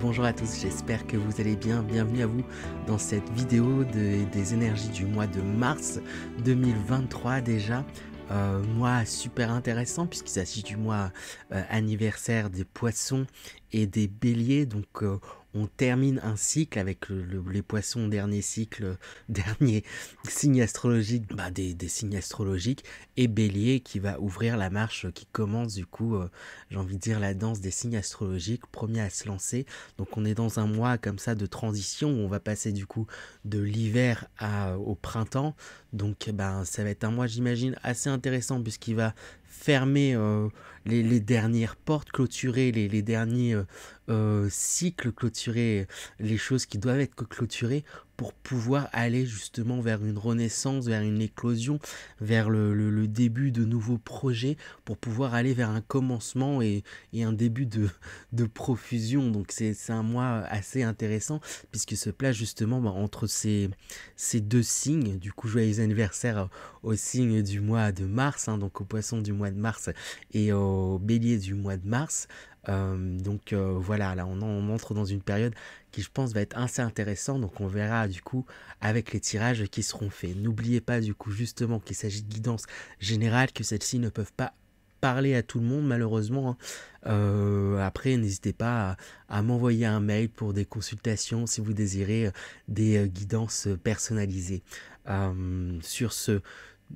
Bonjour à tous, j'espère que vous allez bien. Bienvenue à vous dans cette vidéo des énergies du mois de mars 2023 déjà. Mois super intéressant puisqu'il s'agit du mois anniversaire des poissons et des béliers. Donc on termine un cycle avec les poissons, dernier cycle, dernier signe astrologique, des signes astrologiques, et bélier qui va ouvrir la marche qui commence du coup, j'ai envie de dire la danse des signes astrologiques, premier à se lancer. Donc on est dans un mois comme ça de transition où on va passer du coup de l'hiver au printemps. Donc ça va être un mois, j'imagine, assez intéressant puisqu'il va fermer les dernières portes, clôturer les derniers cycles, clôturer les choses qui doivent être clôturées pour pouvoir aller justement vers une renaissance, vers une éclosion, vers le début de nouveaux projets, pour pouvoir aller vers un commencement et un début de profusion. Donc c'est un mois assez intéressant puisque se place justement entre ces deux signes. Du coup, joyeux anniversaire au signe du mois de mars, donc au poisson du mois de mars et au bélier du mois de mars. Voilà, là on entre dans une période qui, je pense, va être assez intéressante. Donc on verra du coup avec les tirages qui seront faits. N'oubliez pas du coup justement qu'il s'agit de guidance générale, que celles-ci ne peuvent pas parler à tout le monde malheureusement. Après, n'hésitez pas à m'envoyer un mail pour des consultations si vous désirez des guidances personnalisées. Sur ce,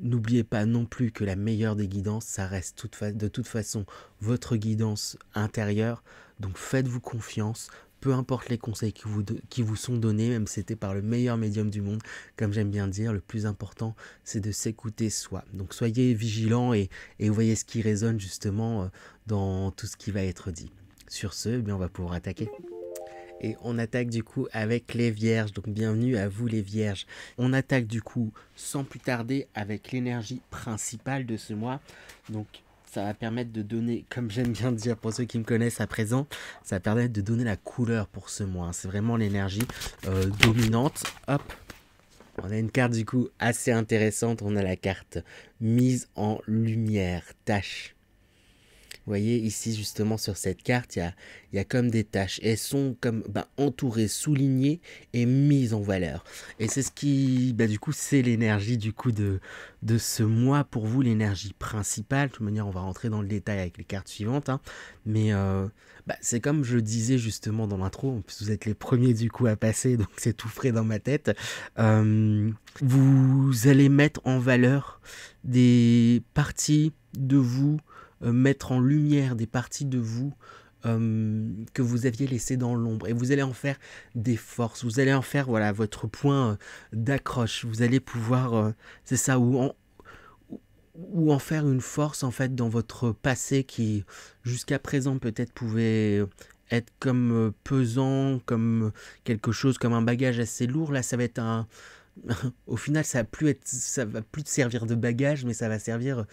n'oubliez pas non plus que la meilleure des guidances, ça reste de toute façon votre guidance intérieure. Donc faites-vous confiance, peu importe les conseils qui vous sont donnés, même si c'était par le meilleur médium du monde. Comme j'aime bien dire, le plus important, c'est de s'écouter soi. Donc soyez vigilants et voyez ce qui résonne justement dans tout ce qui va être dit. Sur ce, on va pouvoir attaquer. Et on attaque du coup avec les vierges, donc bienvenue à vous les vierges. On attaque du coup sans plus tarder avec l'énergie principale de ce mois. Donc ça va permettre de donner, comme j'aime bien dire pour ceux qui me connaissent à présent, ça va permettre de donner la couleur pour ce mois. C'est vraiment l'énergie dominante. Hop, on a une carte du coup assez intéressante, on a la carte mise en lumière, tâche. Vous voyez ici justement sur cette carte, il y a comme des taches. Elles sont comme entourées, soulignées et mises en valeur. Et c'est ce qui, du coup, c'est l'énergie du coup de ce mois pour vous, l'énergie principale. De toute manière, on va rentrer dans le détail avec les cartes suivantes. Mais c'est comme je disais justement dans l'intro, en plus vous êtes les premiers du coup à passer, donc c'est tout frais dans ma tête. Vous allez mettre en valeur des parties de vous, mettre en lumière des parties de vous que vous aviez laissées dans l'ombre, et vous allez en faire des forces, vous allez en faire votre point d'accroche, vous allez pouvoir c'est ça, ou en faire une force en fait dans votre passé qui jusqu'à présent peut-être pouvait être comme pesant, comme quelque chose, comme un bagage assez lourd. Là ça va être au final ça va plus te servir de bagage, mais ça va servir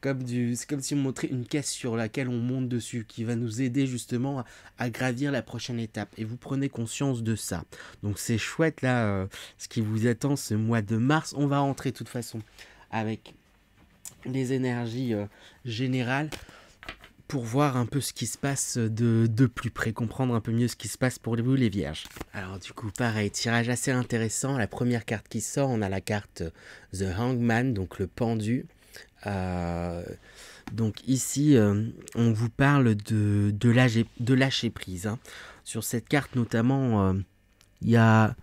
c'est comme si on montrait une caisse sur laquelle on monte dessus, qui va nous aider justement à gravir la prochaine étape. Et vous prenez conscience de ça. Donc c'est chouette là, ce qui vous attend ce mois de mars. On va rentrer de toute façon avec les énergies générales pour voir un peu ce qui se passe de plus près, comprendre un peu mieux ce qui se passe pour vous les vierges. Alors du coup pareil, tirage assez intéressant. La première carte qui sort, on a la carte The Hangman, donc le pendu. Donc ici on vous parle de lâcher prise. Sur cette carte notamment, il y a...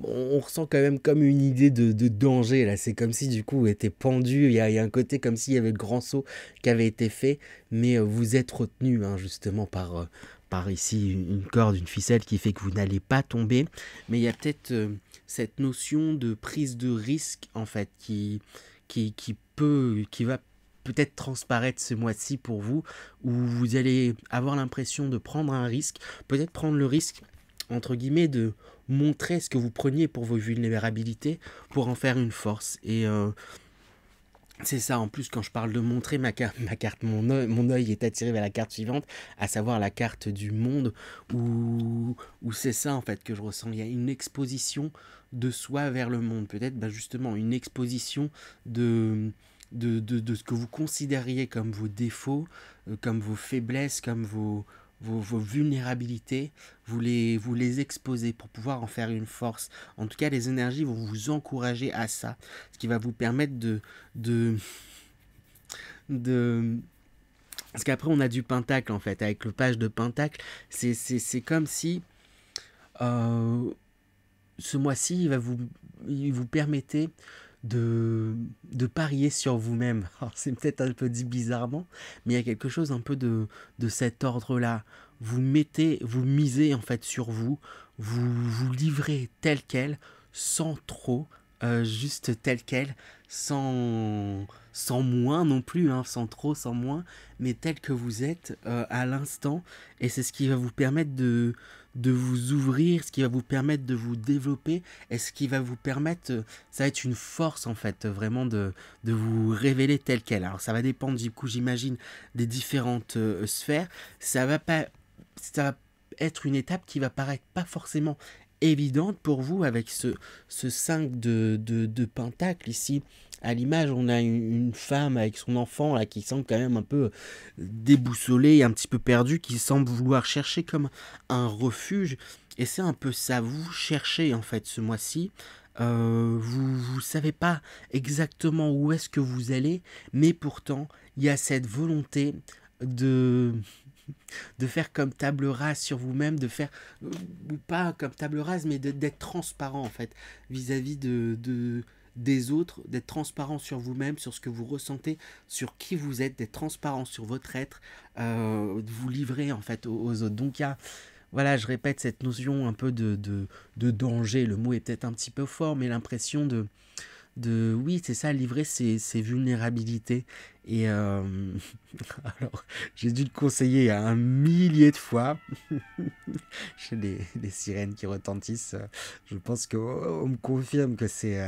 on ressent quand même comme une idée de danger là. C'est comme si du coup vous était pendu. Il y a un côté comme s'il y avait le grand saut qui avait été fait, mais vous êtes retenu justement par ici une corde, une ficelle qui fait que vous n'allez pas tomber. Mais il y a peut-être cette notion de prise de risque en fait qui va peut-être transparaître ce mois-ci pour vous, où vous allez avoir l'impression de prendre un risque, peut-être prendre le risque entre guillemets de montrer ce que vous preniez pour vos vulnérabilités pour en faire une force. Et c'est ça, en plus quand je parle de montrer mon œil est attiré vers la carte suivante, à savoir la carte du monde, où c'est ça en fait que je ressens. Il y a une exposition de soi vers le monde, peut-être justement une exposition de ce que vous considériez comme vos défauts, comme vos faiblesses, comme vos vos vulnérabilités, vous les exposez pour pouvoir en faire une force. En tout cas, les énergies vont vous encourager à ça, ce qui va vous permettre de, de parce qu'après, on a du pentacle, en fait. Avec le page de pentacle, c'est comme si euh, ce mois-ci, il vous permettait de parier sur vous-même. Alors, c'est peut-être un peu dit bizarrement, mais il y a quelque chose un peu de cet ordre-là. Vous misez en fait sur vous, vous livrez tel quel, sans trop, juste tel quel, sans moins non plus, hein, sans trop, sans moins, mais tel que vous êtes à l'instant. Et c'est ce qui va vous permettre de vous ouvrir, ce qui va vous permettre de vous développer, et ce qui va vous permettre, ça va être une force en fait, vraiment de vous révéler tel quel. Alors ça va dépendre du coup, j'imagine, des différentes sphères. Ça va pas, ça va être une étape qui va paraître pas forcément évidente pour vous avec ce 5 de pentacle ici. À l'image, on a une femme avec son enfant là, qui semble quand même un peu déboussolée, un petit peu perdue, qui semble vouloir chercher comme un refuge. Et c'est un peu ça, vous cherchez en fait ce mois-ci. Vous savez pas exactement où est-ce que vous allez, mais pourtant il y a cette volonté de de faire comme table rase sur vous-même, de faire, ou pas comme table rase, mais d'être transparent en fait, vis-à-vis des autres, d'être transparent sur vous-même, sur ce que vous ressentez, sur qui vous êtes, d'être transparent sur votre être, de vous livrer en fait aux autres. Donc il y a, voilà, je répète cette notion un peu de danger, le mot est peut-être un petit peu fort, mais l'impression oui, c'est ça, livrer ses vulnérabilités. Et alors, j'ai dû le conseiller un millier de fois. J'ai les sirènes qui retentissent. Je pense qu'on me confirme que c'est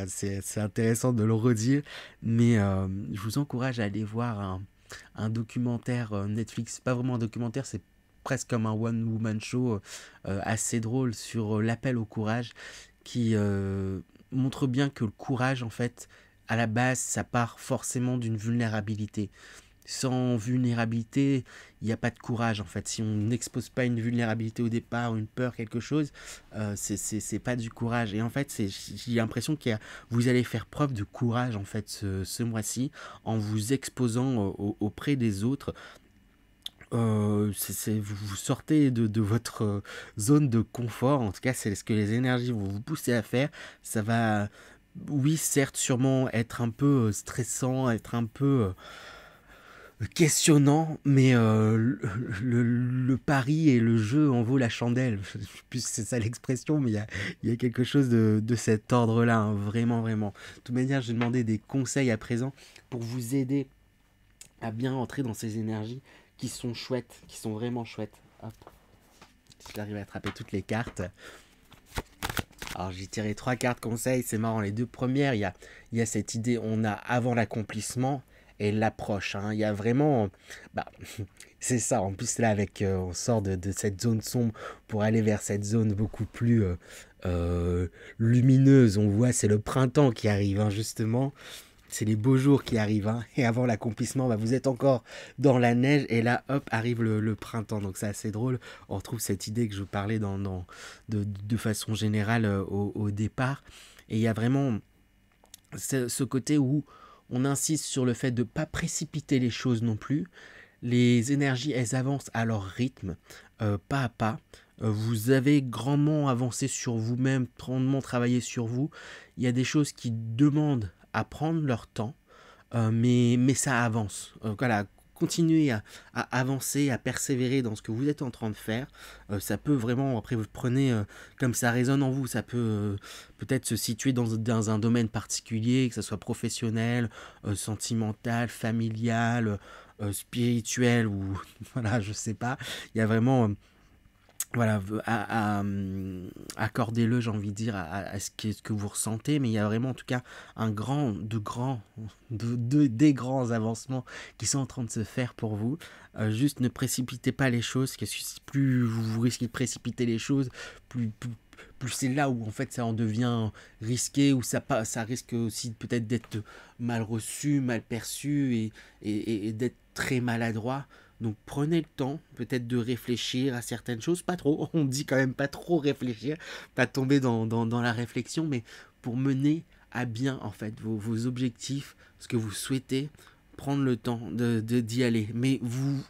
intéressant de le redire. Mais je vous encourage à aller voir un documentaire Netflix. Pas vraiment un documentaire, c'est presque comme un one-woman show assez drôle sur l'appel au courage qui montre bien que le courage, en fait, à la base, ça part forcément d'une vulnérabilité. Sans vulnérabilité, il n'y a pas de courage, en fait. Si on n'expose pas une vulnérabilité au départ, une peur, quelque chose, c'est pas du courage. Et en fait, j'ai l'impression que vous allez faire preuve de courage, en fait, ce mois-ci, en vous exposant auprès des autres. Vous sortez de votre zone de confort, en tout cas c'est ce que les énergies vont vous pousser à faire. Ça va, oui certes sûrement être un peu stressant, être un peu questionnant, mais le pari et le jeu en vaut la chandelle. Je sais plus si c'est ça l'expression, mais il y a quelque chose de cet ordre-là, hein, vraiment, vraiment. De toute manière, j'ai demandé des conseils à présent pour vous aider à bien entrer dans ces énergies qui sont chouettes, qui sont vraiment chouettes. Hop. Si j'arrive à attraper toutes les cartes. Alors j'ai tiré 3 cartes conseils, c'est marrant. Les deux premières, il y a cette idée, on a avant l'accomplissement et l'approche. Hein. Il y a vraiment... Bah, c'est ça, en plus là, avec, on sort de cette zone sombre pour aller vers cette zone beaucoup plus lumineuse. On voit, c'est le printemps qui arrive, hein, justement. C'est les beaux jours qui arrivent, hein. Et avant l'accomplissement, bah, vous êtes encore dans la neige et là, hop, arrive le printemps. Donc c'est assez drôle. On retrouve cette idée que je parlais de façon générale au départ. Et il y a vraiment ce côté où on insiste sur le fait de ne pas précipiter les choses non plus. Les énergies, elles avancent à leur rythme, pas à pas. Vous avez grandement avancé sur vous-même, grandement travaillé sur vous. Il y a des choses qui demandent à prendre leur temps, mais ça avance. Voilà, continuez à avancer, à persévérer dans ce que vous êtes en train de faire. Ça peut vraiment, après vous prenez comme ça résonne en vous, ça peut peut-être se situer dans un domaine particulier, que ce soit professionnel, sentimental, familial, spirituel ou voilà, je sais pas. Il y a vraiment... voilà, accordez-le, j'ai envie de dire, à ce que vous ressentez, mais il y a vraiment en tout cas des grands avancements qui sont en train de se faire pour vous. Juste ne précipitez pas les choses, parce que plus vous risquez de précipiter les choses, plus c'est là où en fait ça en devient risqué, où ça risque aussi peut-être d'être mal reçu, mal perçu et d'être très maladroit. Donc prenez le temps peut-être de réfléchir à certaines choses, pas trop, on dit quand même pas trop réfléchir, pas tomber dans la réflexion, mais pour mener à bien en fait vos objectifs, ce que vous souhaitez, prendre le temps d'y aller. Mais vous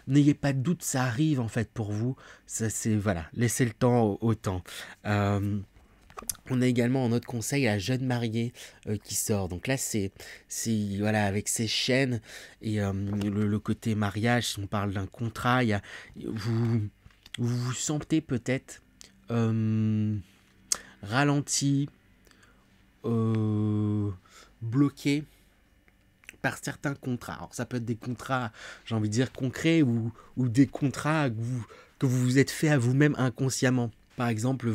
n'ayez pas de doute, ça arrive en fait pour vous. Ça c'est voilà, laissez le temps au temps. On a également un autre conseil à jeune marié qui sort. Donc là, c'est voilà, avec ces chaînes et le côté mariage, si on parle d'un contrat, vous sentez peut-être ralenti, bloqué par certains contrats. Alors ça peut être des contrats, j'ai envie de dire, concrets ou des contrats que vous vous êtes fait à vous-même inconsciemment. Par exemple,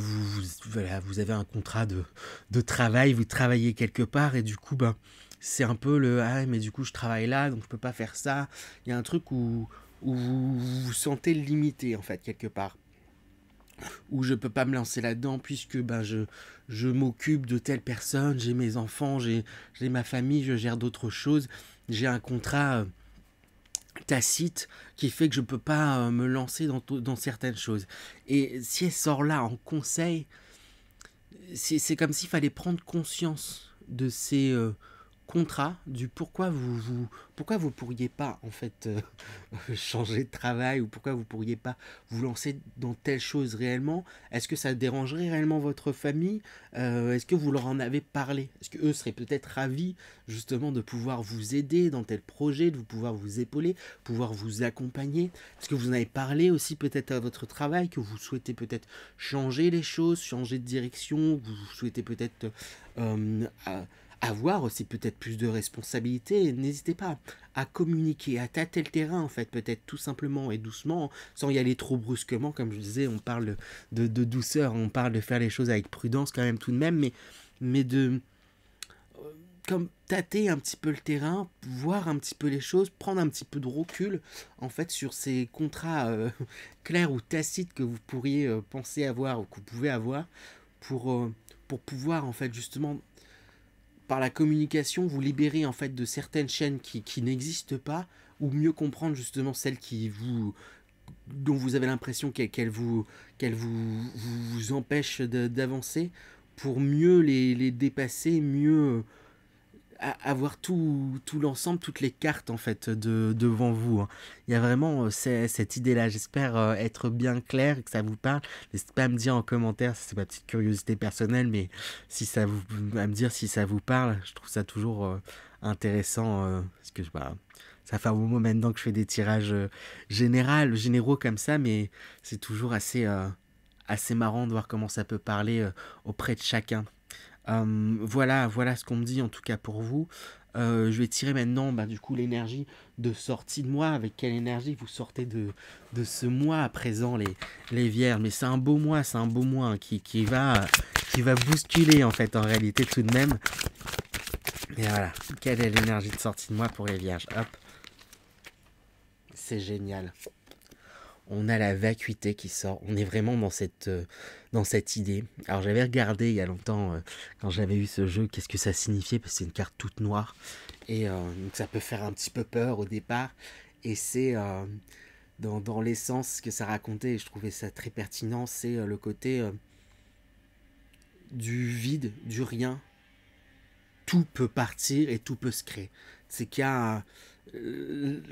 voilà, vous avez un contrat de travail, vous travaillez quelque part et du coup, ben, c'est un peu le « Ah, mais du coup, je travaille là, donc je peux pas faire ça ». Il y a un truc où vous vous sentez limité, en fait, quelque part. Où je peux pas me lancer là-dedans puisque ben, je m'occupe de telle personne, j'ai mes enfants, j'ai ma famille, je gère d'autres choses. J'ai un contrat tacite qui fait que je peux pas me lancer dans certaines choses. Et si elle sort là en conseil, c'est comme s'il fallait prendre conscience de ces contrats, du pourquoi vous pourriez pas en fait changer de travail ou pourquoi vous pourriez pas vous lancer dans telle chose réellement. Est-ce que ça dérangerait réellement votre famille? Est-ce que vous leur en avez parlé? Est-ce que eux seraient peut-être ravis justement de pouvoir vous aider dans tel projet, de pouvoir vous épauler, pouvoir vous accompagner? Est-ce que vous en avez parlé aussi peut-être à votre travail, que vous souhaitez peut-être changer les choses, changer de direction, vous souhaitez peut-être avoir aussi peut-être plus de responsabilités? N'hésitez pas à communiquer, à tâter le terrain en fait, peut-être tout simplement et doucement, sans y aller trop brusquement. Comme je disais, on parle de douceur, on parle de faire les choses avec prudence quand même tout de même, mais de comme tâter un petit peu le terrain, voir un petit peu les choses, prendre un petit peu de recul en fait sur ces contrats clairs ou tacites que vous pourriez penser avoir ou que vous pouvez avoir pour pouvoir en fait justement par la communication, vous libérer en fait de certaines chaînes qui n'existent pas, ou mieux comprendre justement celles dont vous avez l'impression qu'elles vous empêchent d'avancer, pour mieux les dépasser, mieux avoir tout l'ensemble, toutes les cartes en fait devant vous. Hein. Il y a vraiment cette idée-là. J'espère être bien clair et que ça vous parle. N'hésitez pas à me dire en commentaire, c'est ma petite curiosité personnelle, mais si ça vous, à me dire si ça vous parle. Je trouve ça toujours intéressant parce que bah, ça fait un moment maintenant que je fais des tirages généraux comme ça, mais c'est toujours assez marrant de voir comment ça peut parler auprès de chacun. Voilà ce qu'on me dit en tout cas pour vous. Je vais tirer maintenant du coup l'énergie de sortie de mois. Avec quelle énergie vous sortez de ce mois à présent les vierges. Mais c'est un beau mois hein, qui va bousculer en fait en réalité tout de même. Et voilà, quelle est l'énergie de sortie de mois pour les vierges. Hop, c'est génial. On a la vacuité qui sort. On est vraiment dans cette idée. Alors j'avais regardé il y a longtemps, quand j'avais eu ce jeu, qu'est-ce que ça signifiait, parce que c'est une carte toute noire. Et donc ça peut faire un petit peu peur au départ. Et c'est dans l'essence que ça racontait, et je trouvais ça très pertinent, c'est le côté du vide, du rien. Tout peut partir et tout peut se créer. C'est qu'il y a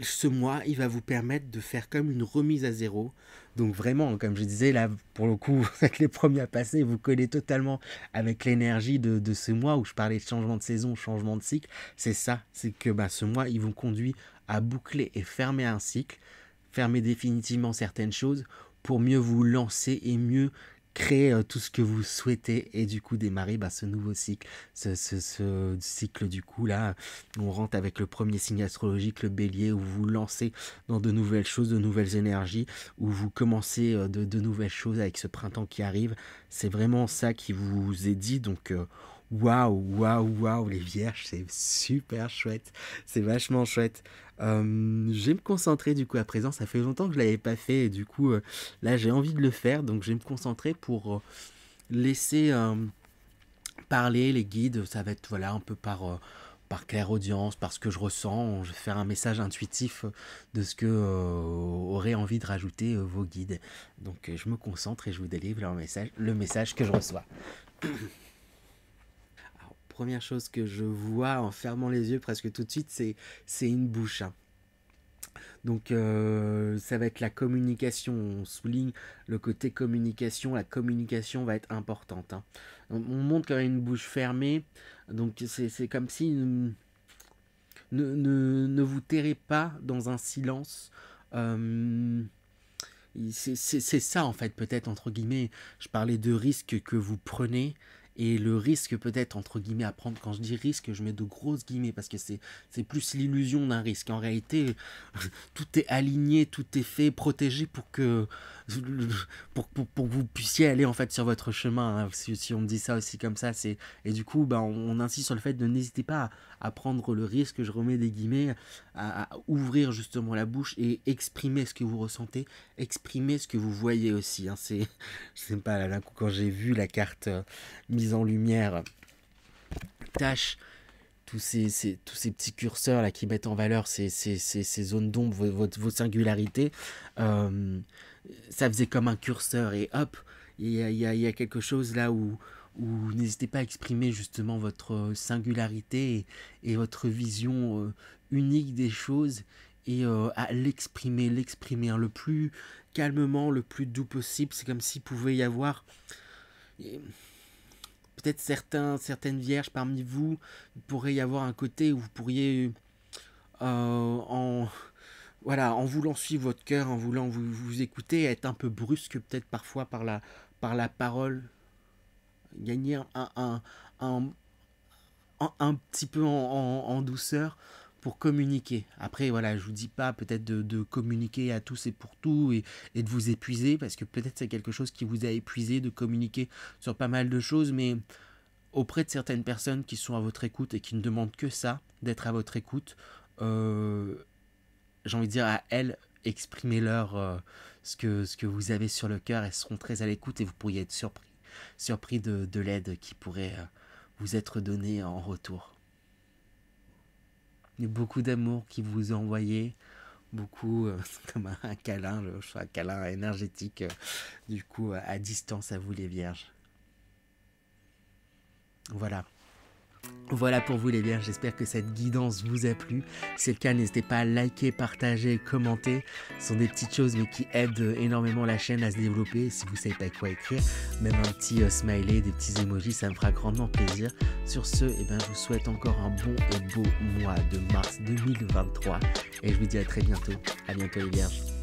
ce mois, il va vous permettre de faire comme une remise à zéro. Donc vraiment, comme je disais, là, pour le coup, vous êtes les premiers à passer, vous collez totalement avec l'énergie de ce mois où je parlais de changement de saison, changement de cycle. C'est ça, c'est que ce mois, il vous conduit à boucler et fermer un cycle, fermer définitivement certaines choses pour mieux vous lancer et mieux créer tout ce que vous souhaitez et du coup démarrer ce nouveau cycle, ce cycle du coup là, on rentre avec le premier signe astrologique, le bélier, où vous vous lancez dans de nouvelles choses, de nouvelles énergies, où vous commencez de nouvelles choses avec ce printemps qui arrive. C'est vraiment ça qui vous est dit, donc waouh, les vierges, c'est super chouette, c'est vachement chouette. Je vais me concentrer du coup à présent, ça fait longtemps que je l'avais pas fait et du coup là j'ai envie de le faire, donc je vais me concentrer pour laisser parler les guides. Ça va être voilà un peu par clairaudience, par ce que je ressens. Je vais faire un message intuitif de ce que auraient envie de rajouter vos guides. Donc je me concentre et je vous délivre le message que je reçois. Alors, première chose que je vois en fermant les yeux presque tout de suite, c'est une bouche. Hein. Donc ça va être la communication, on souligne le côté communication, la communication va être importante. Hein. On montre quand même une bouche fermée, donc c'est comme si ne vous tairez pas dans un silence. C'est ça en fait peut-être entre guillemets, je parlais de risque que vous prenez. Et le risque peut-être entre guillemets à prendre, quand je dis risque je mets de grosses guillemets parce que c'est plus l'illusion d'un risque. En réalité tout est aligné, tout est fait, protégé pour que vous puissiez aller en fait sur votre chemin. Hein. Si on me dit ça aussi comme ça, c'est et du coup on insiste sur le fait de n'hésiter pas à prendre le risque, je remets des guillemets, à ouvrir justement la bouche et exprimer ce que vous ressentez, exprimer ce que vous voyez aussi. Hein. Je sais pas, là, quand j'ai vu la carte mise en lumière, tâche, tous ces petits curseurs là qui mettent en valeur ces zones d'ombre, vos singularités, ça faisait comme un curseur et hop, il y a quelque chose là où n'hésitez pas à exprimer justement votre singularité et votre vision unique des choses et à l'exprimer hein, le plus calmement, le plus doux possible. C'est comme s'il pouvait y avoir peut-être certaines vierges parmi vous, il pourrait y avoir un côté où vous pourriez en voulant suivre votre cœur, en voulant vous écouter, être un peu brusque peut-être parfois par la parole, gagner un petit peu en douceur pour communiquer. Après, voilà, je vous dis pas peut-être de communiquer à tous et pour tout et de vous épuiser, parce que peut-être c'est quelque chose qui vous a épuisé de communiquer sur pas mal de choses, mais auprès de certaines personnes qui sont à votre écoute et qui ne demandent que ça, d'être à votre écoute, j'ai envie de dire à elles, exprimez-leur ce que vous avez sur le cœur. Elles seront très à l'écoute et vous pourriez être surpris de l'aide qui pourrait vous être donnée en retour. Il y a beaucoup d'amour qui vous est envoyé, beaucoup comme un câlin, un câlin énergétique, du coup à distance à vous les vierges. Voilà pour vous les vierges, j'espère que cette guidance vous a plu. Si c'est le cas, n'hésitez pas à liker, partager, commenter. Ce sont des petites choses mais qui aident énormément la chaîne à se développer. Si vous ne savez pas quoi écrire, même un petit smiley, des petits emojis, ça me fera grandement plaisir. Sur ce, je vous souhaite encore un bon et beau mois de mars 2023 et je vous dis à très bientôt. À bientôt les vierges.